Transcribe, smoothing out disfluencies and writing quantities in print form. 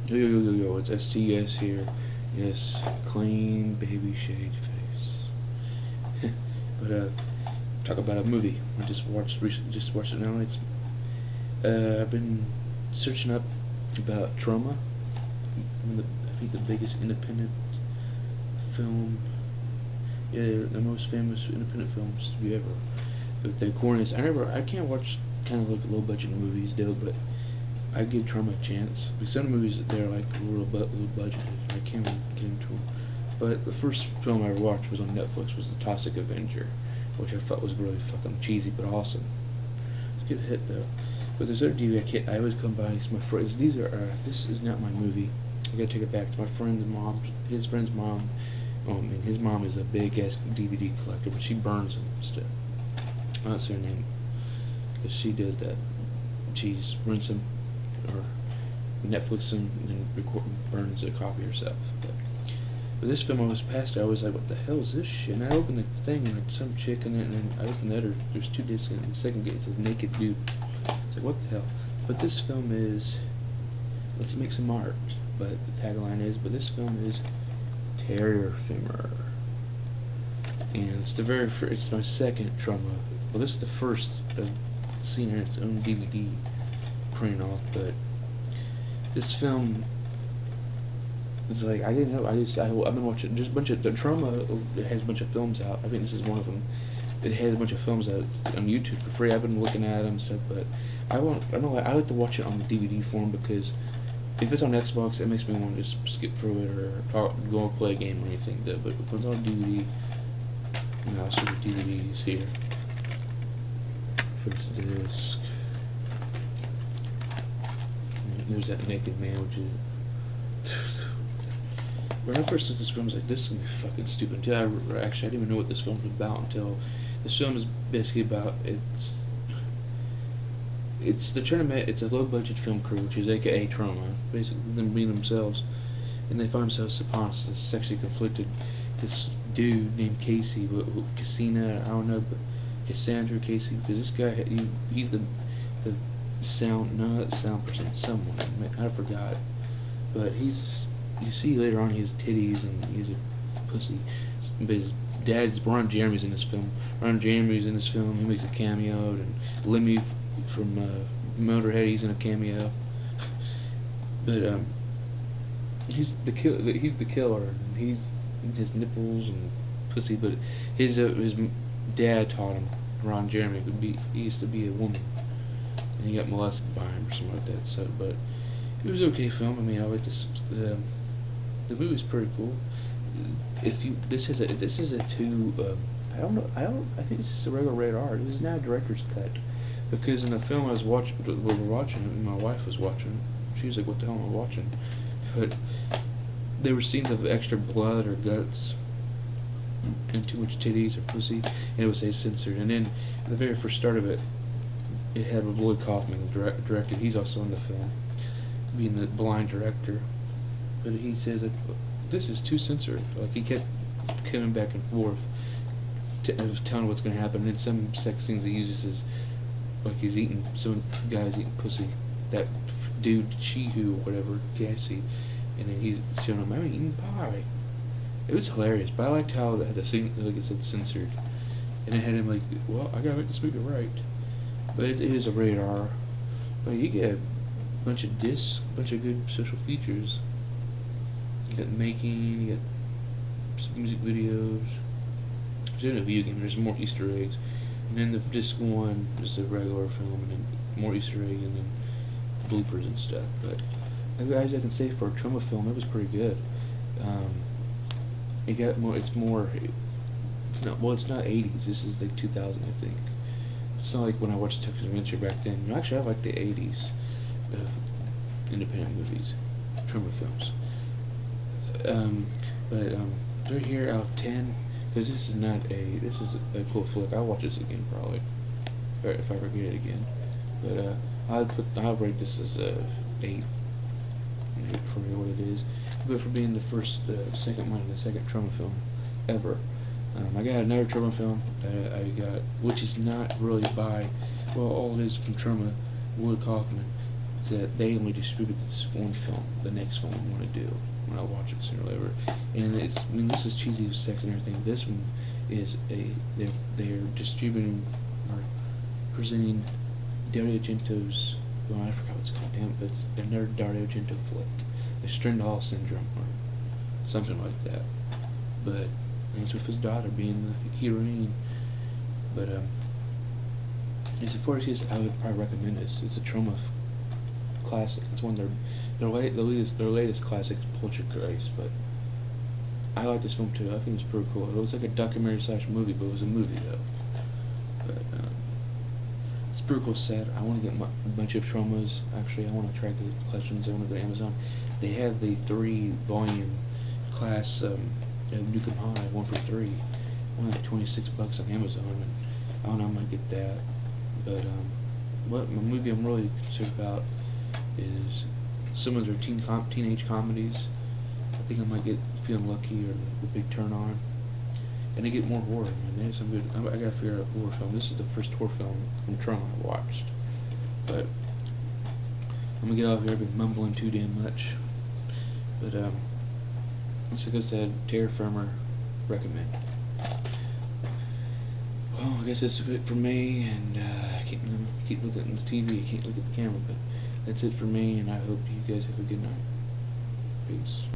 Yo, yo, yo, yo, yo, it's STS here. Yes, clean baby shaved face. But, talk about a movie. I just watched it now. I've been searching up about Troma. I think the biggest independent film, yeah, the most famous independent films to be ever. But the corniest, I can't watch kind of like low budget movies though, but I give Troma a chance. Because some movies they're like low budgeted, I can't really get into them. But the first film I ever watched was on Netflix, was The Toxic Avenger, which I thought was really fucking cheesy but awesome. It's a good hit though. But there's other DVD I always come by. It's my friends. This is not my movie. I gotta take it back. It's my friend's mom. His friend's mom. And his mom is a big ass DVD collector, but she burns them and stuff. That's her name. Because she does that. She rents them or Netflix them and burns a copy herself. But this film I was past, I was like, what the hell is this shit? And I opened the thing and some chick in it, and then I opened the other. There's two discs in it. And the second disc says Naked Dude. It's like, what the hell? But this film is, let's make some art. But the tagline is, but this film is Terrier FIRMER. And it's it's my second Troma. Well, this is the first I've seen on its own DVD printing off, but this film is like, I didn't know. I've been watching. There's a bunch of the Troma. It has a bunch of films out. I think this is one of them. It has a bunch of films out on YouTube for free. I've been looking at them and stuff, but I like to watch it on the DVD form because if it's on Xbox, it makes me want to just skip through it or go and play a game or anything. But if it's on DVD, I'll see the DVDs here. First disc. And there's that naked man, which is. When I first saw this film, I was like, this is gonna be fucking stupid. Until I didn't even know what this film was about until this film is basically about it's the tournament. It's a low budget film crew, which is AKA Troma, basically them being themselves, and they find themselves upon this sexually conflicted this dude named Casey, Cassina, I don't know, but Cassandra Casey, because this guy he's the sound, no, not sound person, someone I forgot, but you see later on he has titties and he's a pussy. But his dad's Ron Jeremy's in this film. Ron Jeremy's in this film. He makes a cameo, and Lemmy from Motorhead, he's in a cameo. But he's the killer, and he's his nipples and pussy. But his dad taught him, Ron Jeremy, he used to be a woman, and he got molested by him or something like that. So, but it was an okay film. I mean, I like this. The movie's pretty cool. This is a two. I don't know. I think this is a regular rated R. This is now a director's cut, because in the film we were watching, and my wife was watching. She was like, "What the hell am I watching?" But there were scenes of extra blood or guts, and too much titties or pussy, and it was censored. And then at the very first start of it, it had Lloyd Kaufman directed. He's also in the film, being the blind director. But he says that this is too censored. Like, he kept coming back and forth, telling what's going to happen. And in some sex scenes he uses his, like some guy's eating pussy. That dude, Chihu, whatever, Cassie. And then he's showing him, I'm eating pie. It was hilarious, but I liked how the thing, like it said, censored. And it had him like, well, I gotta make this movie right. But it is a rated R. But you get a bunch of discs, a bunch of good social features. You got making, you got music videos. There's in a video game, there's more Easter eggs. And then the disc one is the regular film, and then more Easter eggs, and then bloopers and stuff. But guys, I can say for a Troma film, it was pretty good. It got more. It's more. It's not. Well, it's not 80s. This is like 2000, I think. It's not like when I watched Texas Adventure back then. Actually, I like the 80s independent movies, Troma films. But right here out of 10, because this is a cool flick. I'll watch this again probably, or if I forget it again. But I'll rate this as a 8 for what it is. But for being the the second Troma film ever. I got another Troma film that I got, which is not really by, well, all it is from Troma, Wood Kaufman. that they only distribute this one film, the next film I want to do when I watch it sooner or later. And it's, I mean, this is cheesy with sex and everything. This one is they're distributing or presenting Dario Argento's, well, I forgot what it's called, damn, but it's another Dario Argento flick, the Stendhal syndrome or something like that. But it's with his daughter being the heroine. But as far as his, I would probably recommend this. It's a Troma classic. It's one of their latest classics, Poltergeist. But I like this film too. I think it's pretty cool. It looks like a documentary / movie, but it was a movie though. But it's pretty cool set. I want to get a bunch of Tromas. Actually, I want to try to get collections. I want to go to Amazon. They have the 3-volume class Nukem High, 1 for 3. Only like $26 on Amazon. And I don't know, I might get that. But what my movie I'm really concerned about is some of their teenage comedies. I think I might get Feeling Lucky or The Big Turn On, and I get more horror. Man, there's some good. I gotta figure out a horror film. This is the first horror film from Troma I watched. But I'm gonna get off here. I've been mumbling too damn much. But like I said, Terra Firmer, recommend. Well, I guess that's it for me, and I can't keep looking at the TV. I can't look at the camera, but that's it for me, and I hope you guys have a good night. Peace.